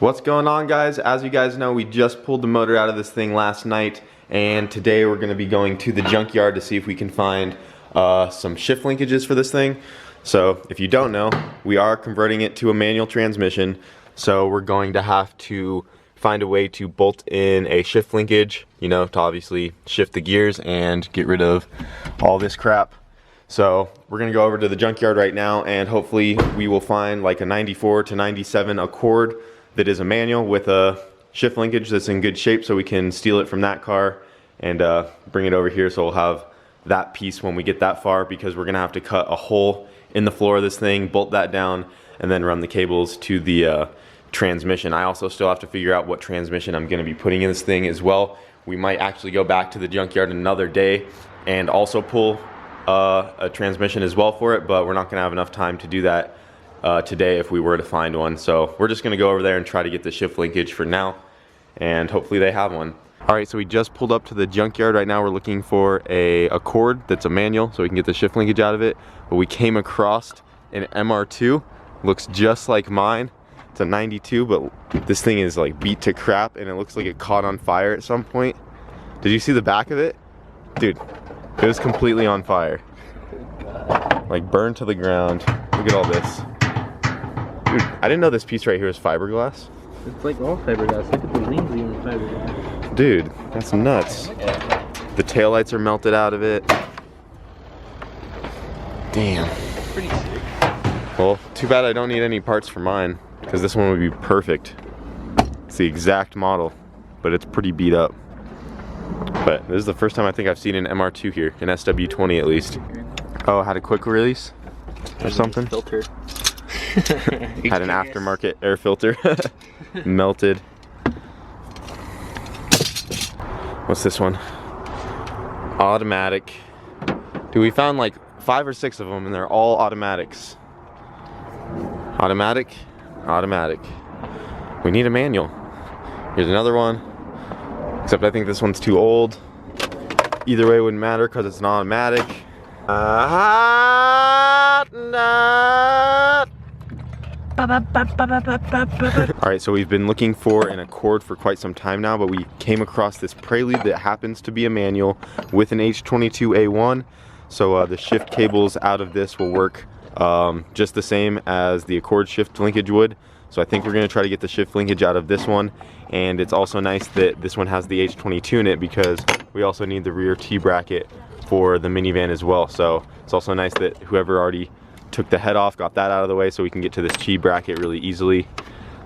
What's going on, guys? As you guys know, we just pulled the motor out of this thing last night, and today we're going to be going to the junkyard to see if we can find some shift linkages for this thing. So if you don't know, we are converting it to a manual transmission, so we're going to have to find a way to bolt in a shift linkage, you know, to obviously shift the gears and get rid of all this crap. So we're gonna go over to the junkyard right now, and hopefully we will find like a 94 to 97 Accord that is a manual with a shift linkage that's in good shape, so we can steal it from that car and bring it over here, so we'll have that piece when we get that far, because we're gonna have to cut a hole in the floor of this thing, bolt that down, and then run the cables to the transmission. I also still have to figure out what transmission I'm gonna be putting in this thing as well. We might actually go back to the junkyard another day and also pull a transmission as well for it, but we're not gonna have enough time to do that today if we were to find one. So we're just gonna go over there and try to get the shift linkage for now, and hopefully they have one. All right, so we just pulled up to the junkyard. Right now we're looking for a Accord that's a manual so we can get the shift linkage out of it. But we came across an MR2, looks just like mine. It's a 92, but this thing is like beat to crap, and it looks like it caught on fire at some point. Did you see the back of it? Dude, it was completely on fire. Like burned to the ground. Look at all this. Dude, I didn't know this piece right here is fiberglass. It's like all fiberglass. Look at the wings even fiberglass. Dude, that's nuts. The taillights are melted out of it. Damn. Pretty sick. Well, too bad I don't need any parts for mine, because this one would be perfect. It's the exact model, but it's pretty beat up. But this is the first time I think I've seen an MR2 here, an SW20 at least. Oh, had a quick release or something? Filter. Had an aftermarket air filter. Melted. What's this one? Automatic. Dude, we found like 5 or 6 of them, and they're all automatics. Automatic, automatic. We need a manual. Here's another one. Except I think this one's too old. Either way, it wouldn't matter because it's an automatic. Alright, so we've been looking for an Accord for quite some time now, but we came across this Prelude that happens to be a manual with an H22A1. So the shift cables out of this will work just the same as the Accord shift linkage would. So I think we're going to try to get the shift linkage out of this one. And it's also nice that this one has the H22 in it, because we also need the rear T-bracket for the minivan as well. So it's also nice that whoever already took the head off got that out of the way, so we can get to this T-bracket really easily.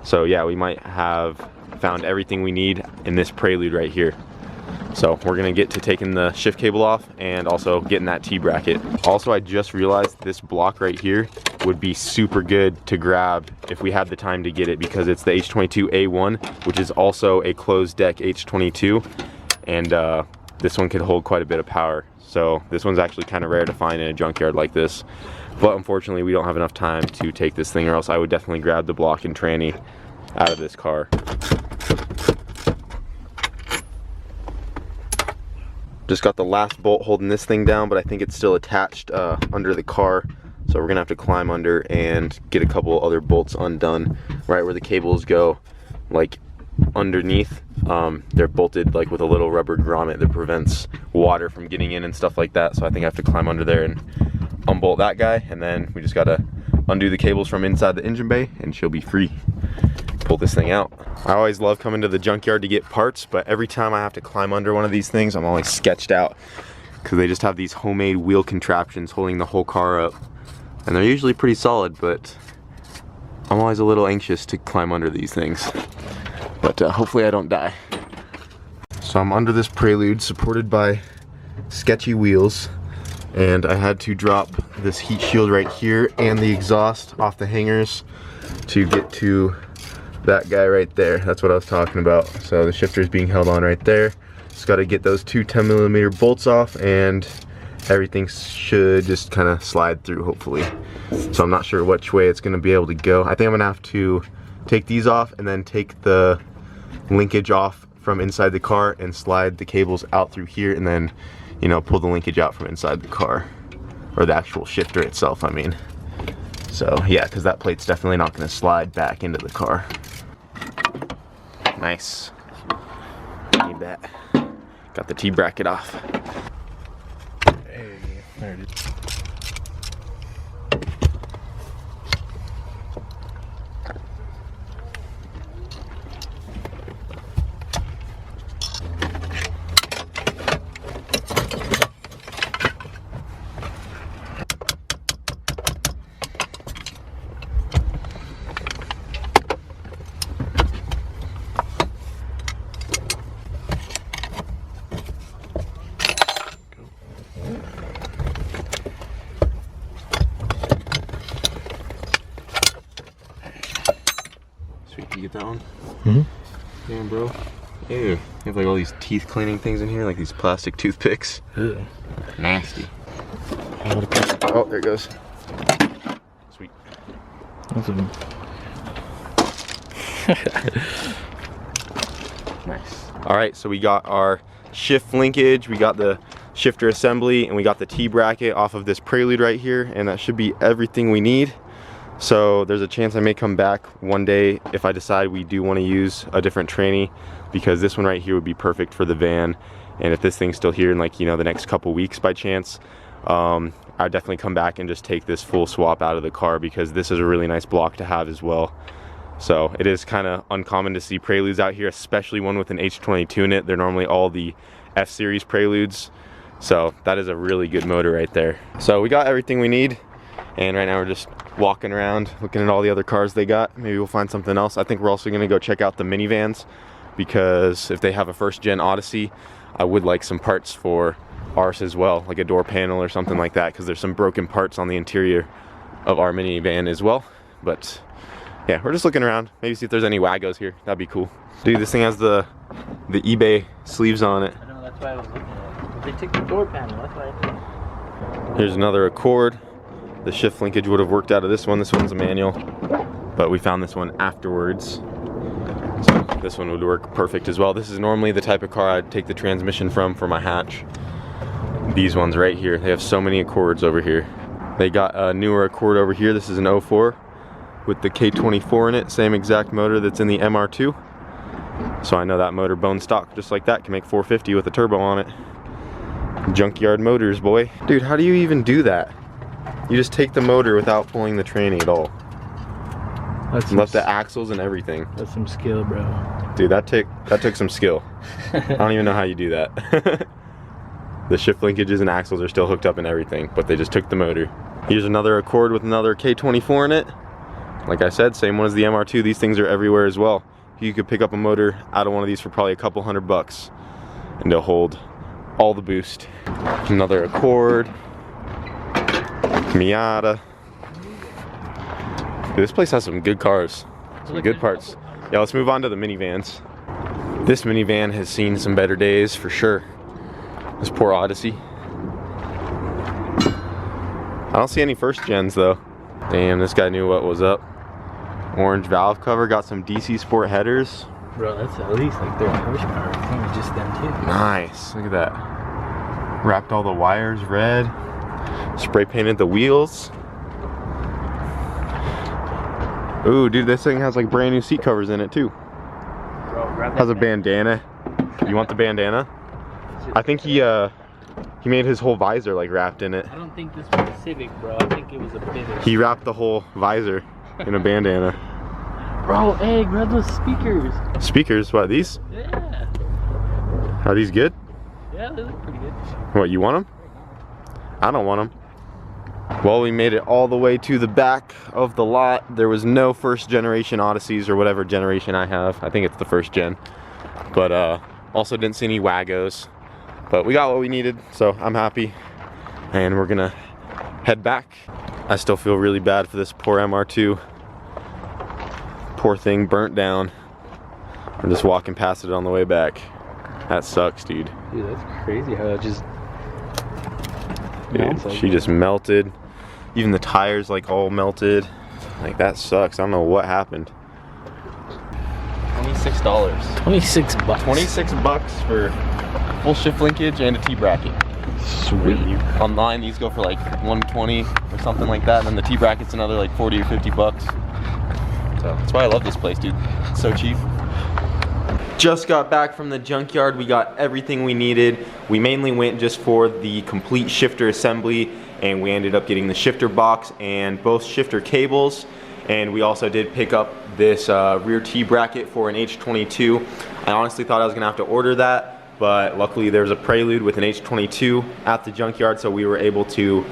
So yeah, we might have found everything we need in this Prelude right here. So we're gonna get to taking the shift cable off and also getting that T-bracket. Also, I just realized this block right here would be super good to grab if we had the time to get it, because it's the H22A1, which is also a closed deck H22, and this one could hold quite a bit of power. So this one's actually kind of rare to find in a junkyard like this. But unfortunately, we don't have enough time to take this thing, or else I would definitely grab the block and tranny out of this car. Just got the last bolt holding this thing down, but I think it's still attached under the car. So we're gonna have to climb under and get a couple other bolts undone right where the cables go, like underneath. They're bolted like with a little rubber grommet that prevents water from getting in and stuff like that. So I think I have to climb under there and unbolt that guy, and then we just gotta undo the cables from inside the engine bay, and she'll be free. Pull this thing out. I always love coming to the junkyard to get parts, but every time I have to climb under one of these things, I'm always sketched out, because they just have these homemade wheel contraptions holding the whole car up, and they're usually pretty solid, but I'm always a little anxious to climb under these things. But hopefully I don't die. So I'm under this Prelude supported by sketchy wheels, and I had to drop this heat shield right here and the exhaust off the hangers to get to that guy right there. That's what I was talking about. So the shifter is being held on right there. Just got to get those 2 10mm bolts off, and everything should just kind of slide through, hopefully. So I'm not sure which way it's going to be able to go. I think I'm going to have to take these off and then take the linkage off from inside the car and slide the cables out through here, and then, you know, pull the linkage out from inside the car, or the actual shifter itself, I mean. So yeah, because that plate's definitely not going to slide back into the car. Nice. Need that. Got the T-bracket off. Hey, there it is. Sweet, you get that one? Mm-hmm. Damn, bro. Ew. You have like all these teeth cleaning things in here, like these plastic toothpicks. Ew. Nasty. Oh, there it goes. Sweet. That's a... Nice. All right, so we got our shift linkage, we got the shifter assembly, and we got the T-bracket off of this Prelude right here, and that should be everything we need. So there's a chance I may come back one day if I decide we do want to use a different tranny, because this one right here would be perfect for the van. And if this thing's still here in, like, you know, the next couple weeks by chance, I'd definitely come back and just take this full swap out of the car, because this is a really nice block to have as well. So it is kind of uncommon to see Preludes out here, especially one with an H22 in it. They're normally all the F-Series Preludes. So that is a really good motor right there. So we got everything we need, and right now we're just walking around looking at all the other cars they got. Maybe we'll find something else. I think we're also gonna go check out the minivans, because if they have a first gen Odyssey, I would like some parts for ours as well, like a door panel or something like that, because there's some broken parts on the interior of our minivan as well. But yeah, we're just looking around, maybe see if there's any Wagos here. That'd be cool. Dude, this thing has the eBay sleeves on it. I know, that's why I was looking at it. They took the door panel, that's why I think. Here's another Accord. The shift linkage would have worked out of this one. This one's a manual, but we found this one afterwards. So this one would work perfect as well. This is normally the type of car I'd take the transmission from for my hatch. These ones right here, they have so many Accords over here. They got a newer Accord over here. This is an 04 with the K24 in it, same exact motor that's in the MR2. So I know that motor bone stock just like that can make 450 with a turbo on it. Junkyard motors, boy. Dude, how do you even do that? You just take the motor without pulling the tranny at all. Left the axles and everything. That's some skill, bro. Dude, that took some skill. I don't even know how you do that. The shift linkages and axles are still hooked up and everything, but they just took the motor. Here's another Accord with another K24 in it. Like I said, same one as the MR2. These things are everywhere as well. You could pick up a motor out of one of these for probably a couple $100, and they'll hold all the boost. Another Accord. Miata. Dude, this place has some good cars, some good parts. Yeah, let's move on to the minivans. This minivan has seen some better days for sure. This poor Odyssey. I don't see any first gens though. Damn, this guy knew what was up. Orange valve cover, got some DC Sport headers. Bro, that's at least like 30 horsepower. It's not just them too. Nice, look at that. Wrapped all the wires red. Spray painted the wheels. Ooh, dude, this thing has like brand new seat covers in it too. Bro, has a bandana. You want the bandana? I think he made his whole visor like wrapped in it. I don't think this was a Civic, bro. I think it was a Pivot. He wrapped the whole visor in a bandana. Bro, hey, grab those speakers. Speakers? What, these? Yeah. Are these good? Yeah, they look pretty good. What, you want them? I don't want them. Well, we made it all the way to the back of the lot. There was no first generation Odysseys or whatever generation I have. I think it's the first gen. But also didn't see any Wagos. But we got what we needed, so I'm happy. And we're gonna head back. I still feel really bad for this poor MR2. Poor thing burnt down. I'm just walking past it on the way back. That sucks, dude. Dude, that's crazy how it just... Dude, she just melted. Even the tires like all melted. Like, that sucks. I don't know what happened. $26. 26 bucks. 26 bucks for full shift linkage and a T-bracket. Sweet. Online these go for like 120 or something like that, and then the T-bracket's another like 40 or 50 bucks. So that's why I love this place, dude. It's so cheap. Just got back from the junkyard. We got everything we needed. We mainly went just for the complete shifter assembly, and we ended up getting the shifter box and both shifter cables. And we also did pick up this rear T-bracket for an H22. I honestly thought I was gonna have to order that, but luckily there's a Prelude with an H22 at the junkyard, so we were able to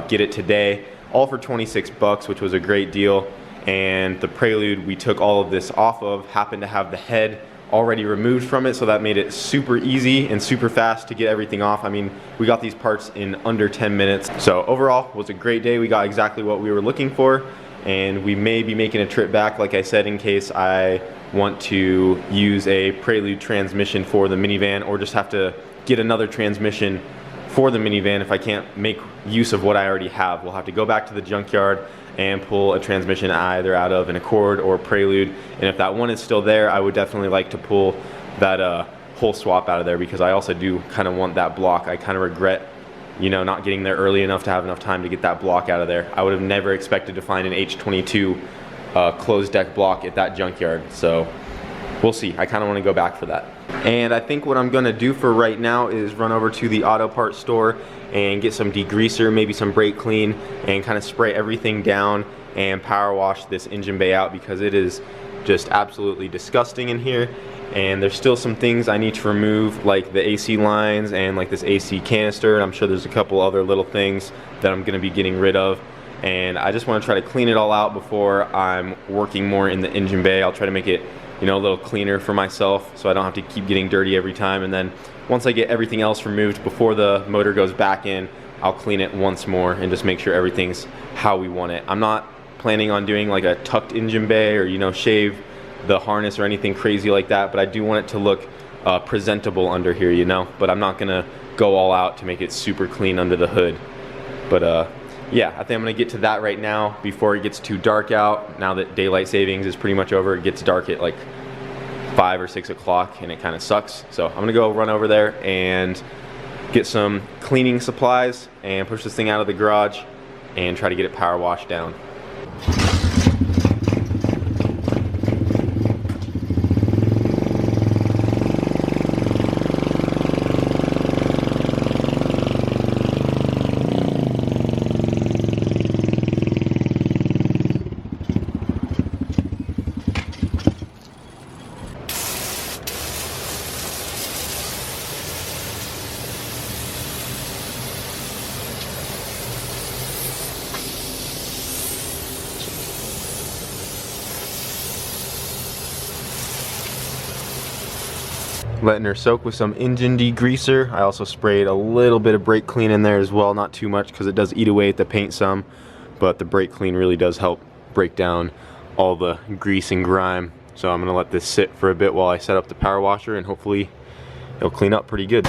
get it today, all for 26 bucks, which was a great deal. And the Prelude we took all of this off of happened to have the head already removed from it, so that made it super easy and super fast to get everything off. I mean, we got these parts in under 10 minutes. So overall, it was a great day. We got exactly what we were looking for, and we may be making a trip back, like I said, in case I want to use a Prelude transmission for the minivan, or just have to get another transmission for the minivan if I can't make use of what I already have. We'll have to go back to the junkyard and pull a transmission either out of an Accord or Prelude, and if that one is still there, I would definitely like to pull that whole swap out of there, because I also do kind of want that block. I kind of regret, you know, not getting there early enough to have enough time to get that block out of there. I would have never expected to find an H22 closed deck block at that junkyard, so we'll see. I kind of want to go back for that. And I think what I'm going to do for right now is run over to the auto parts store and get some degreaser, maybe some brake clean, and kind of spray everything down and power wash this engine bay out, because it is just absolutely disgusting in here. And there's still some things I need to remove, like the AC lines and like this AC canister, and I'm sure there's a couple other little things that I'm going to be getting rid of. And I just want to try to clean it all out before I'm working more in the engine bay. I'll try to make it, you know, a little cleaner for myself, so I don't have to keep getting dirty every time. And then once I get everything else removed before the motor goes back in, I'll clean it once more and just make sure everything's how we want it. I'm not planning on doing like a tucked engine bay or, you know, shave the harness or anything crazy like that, but I do want it to look presentable under here, you know. But I'm not gonna go all out to make it super clean under the hood. But yeah, I think I'm gonna get to that right now before it gets too dark out. Now that daylight savings is pretty much over, it gets dark at like 5 or 6 o'clock, and it kind of sucks. So I'm gonna go run over there and get some cleaning supplies and push this thing out of the garage and try to get it power washed down. Letting her soak with some engine degreaser. I also sprayed a little bit of brake clean in there as well, not too much because it does eat away at the paint some, but the brake clean really does help break down all the grease and grime. So I'm gonna let this sit for a bit while I set up the power washer, and hopefully it'll clean up pretty good.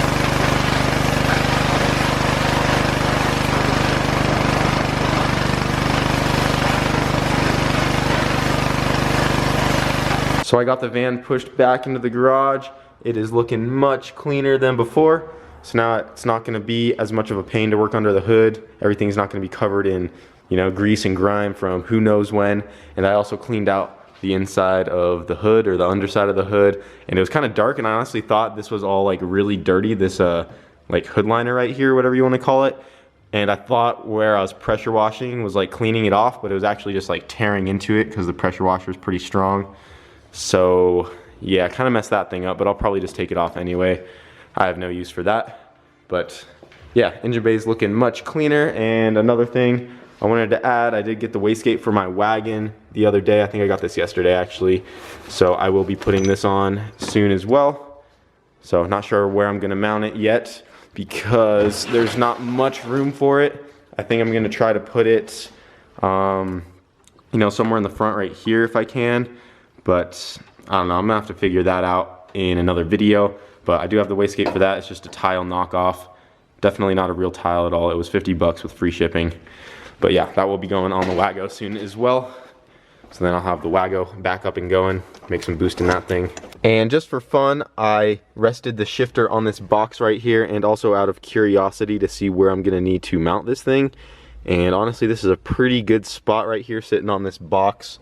So I got the van pushed back into the garage. It is looking much cleaner than before. So now it's not gonna be as much of a pain to work under the hood. Everything's not gonna be covered in, you know, grease and grime from who knows when. And I also cleaned out the inside of the hood, or the underside of the hood. And it was kind of dark, and I honestly thought this was all like really dirty, this like hood liner right here, whatever you wanna call it. And I thought where I was pressure washing was like cleaning it off, but it was actually just like tearing into it because the pressure washer is pretty strong. So yeah, I kind of messed that thing up, but I'll probably just take it off anyway. I have no use for that. But yeah, engine bay is looking much cleaner. And another thing I wanted to add, I did get the wastegate for my wagon the other day. I think I got this yesterday actually. So I will be putting this on soon as well. So not sure where I'm gonna mount it yet because there's not much room for it. I think I'm gonna try to put it, you know, somewhere in the front right here if I can. But I don't know, I'm gonna have to figure that out in another video. But I do have the wastegate for that. It's just a tile knockoff. Definitely not a real tile at all. It was 50 bucks with free shipping. But yeah, that will be going on the Wago soon as well. So then I'll have the Wago back up and going, make some boost in that thing. And just for fun, I rested the shifter on this box right here, and also out of curiosity to see where I'm gonna need to mount this thing. And honestly, this is a pretty good spot right here sitting on this box.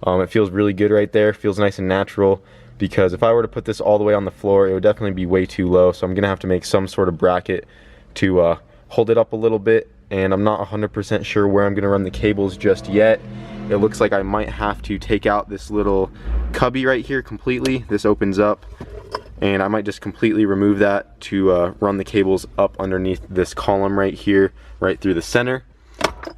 It feels really good right there, feels nice and natural. because if I were to put this all the way on the floor, it would definitely be way too low. So I'm gonna have to make some sort of bracket to hold it up a little bit, and I'm not 100% sure where I'm gonna run the cables just yet. It looks like I might have to take out this little cubby right here completely. This opens up, and I might just completely remove that to run the cables up underneath this column right here, right through the center.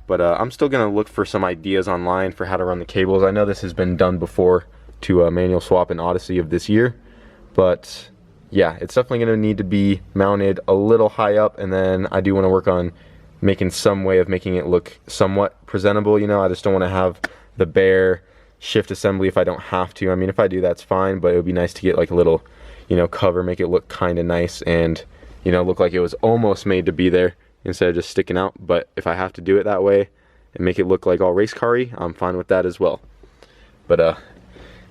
But I'm still gonna look for some ideas online for how to run the cables. I know this has been done before to manual swap in Odyssey of this year, but yeah, it's definitely gonna need to be mounted a little high up, and then I do wanna work on making some way of making it look somewhat presentable, you know. I just don't wanna have the bare shift assembly if I don't have to. I mean, if I do, that's fine, but it would be nice to get like a little, you know, cover, make it look kinda nice, and, you know, look like it was almost made to be there instead of just sticking out. But if I have to do it that way and make it look like all race car-y, I'm fine with that as well. But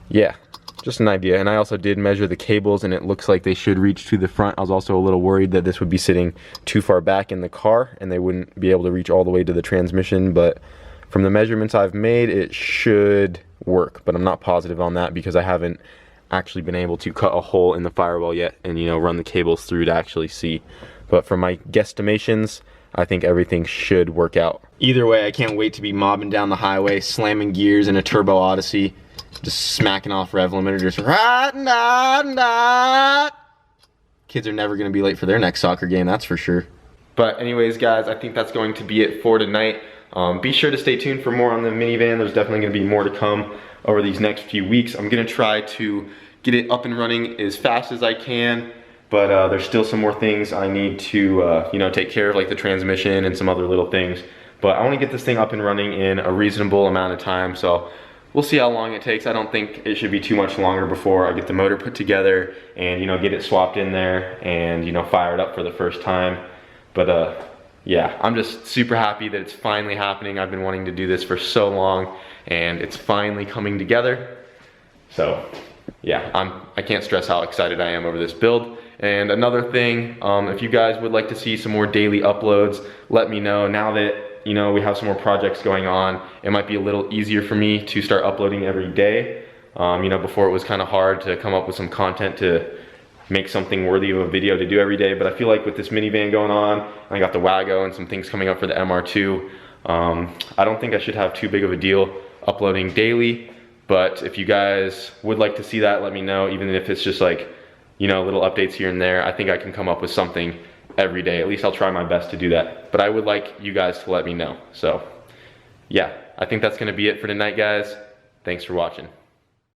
yeah, just an idea. And I also did measure the cables, and it looks like they should reach to the front. I was also a little worried that this would be sitting too far back in the car and they wouldn't be able to reach all the way to the transmission, but from the measurements I've made, it should work. But I'm not positive on that because I haven't actually been able to cut a hole in the firewall yet and, you know, run the cables through to actually see. But from my guesstimations, I think everything should work out. Either way, I can't wait to be mobbing down the highway, slamming gears in a turbo Odyssey, just smacking off rev limiter, just Kids are never gonna be late for their next soccer game, that's for sure. But anyways, guys, I think that's going to be it for tonight. Be sure to stay tuned for more on the minivan. There's definitely gonna be more to come over these next few weeks. I'm gonna try to get it up and running as fast as I can, but there's still some more things I need to you know, take care of, like the transmission and some other little things. But I wanna get this thing up and running in a reasonable amount of time, so we'll see how long it takes. I don't think it should be too much longer before I get the motor put together and, you know, get it swapped in there and, you know, fire it up for the first time. But yeah, I'm just super happy that it's finally happening. I've been wanting to do this for so long, and it's finally coming together. So yeah, I can't stress how excited I am over this build. And another thing, if you guys would like to see some more daily uploads, let me know. Now that, you know, we have some more projects going on, it might be a little easier for me to start uploading every day. You know, before it was kind of hard to come up with some content to make something worthy of a video to do every day. But I feel like with this minivan going on, I got the Wago and some things coming up for the MR2, I don't think I should have too big of a deal uploading daily. But if you guys would like to see that, let me know. Even if it's just like, you know, little updates here and there, I think I can come up with something every day. At least I'll try my best to do that. But I would like you guys to let me know. So yeah, I think that's gonna be it for tonight, guys. Thanks for watching.